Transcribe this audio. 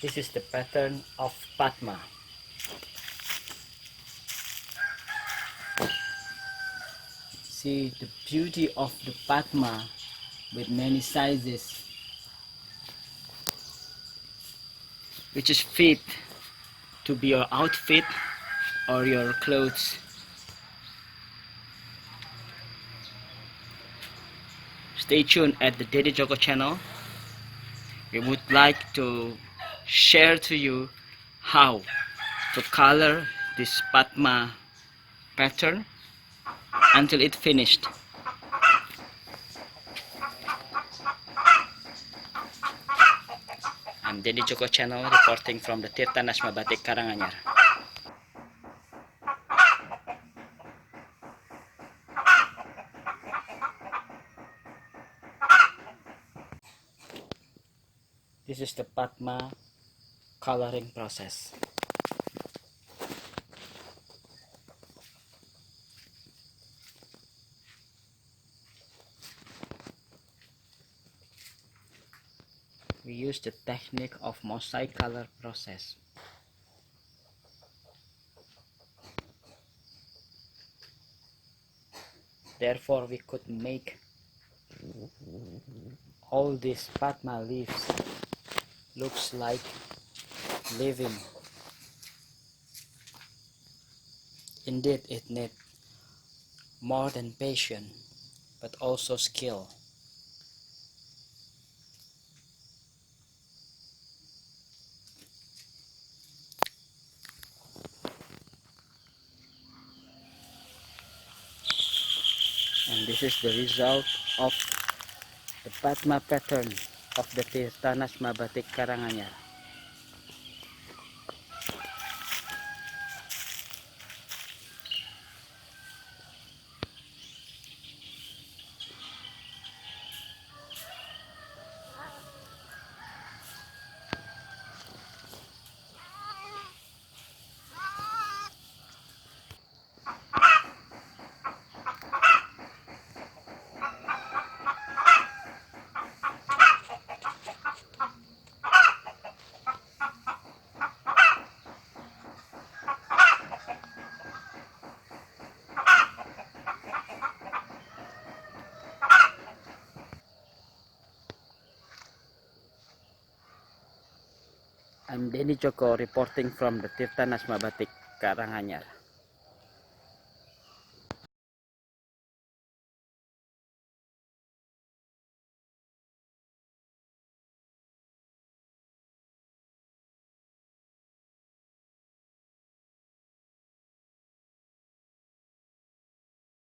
This is the pattern of Padma. See the beauty of the Padma with many sizes, which is fit to be your outfit or your clothes. Stay tuned at the Denny Djoko channel. We would like to share to you how to color this Padma pattern until it finished. I'm Denny Djoko channel reporting from the Tirtanajma Batik Karanganyar. This is the Padma coloring process. We use the technique of mosaicolor process. Therefore, we could make all these Padma leaves looks like living. Indeed, it needs more than patience, but also skill. And this is the result of the Padma pattern of the Tirtanajma Batik Karanganyar. I'm Denny Djoko reporting from the Tirtanajma Batik Karanganyar.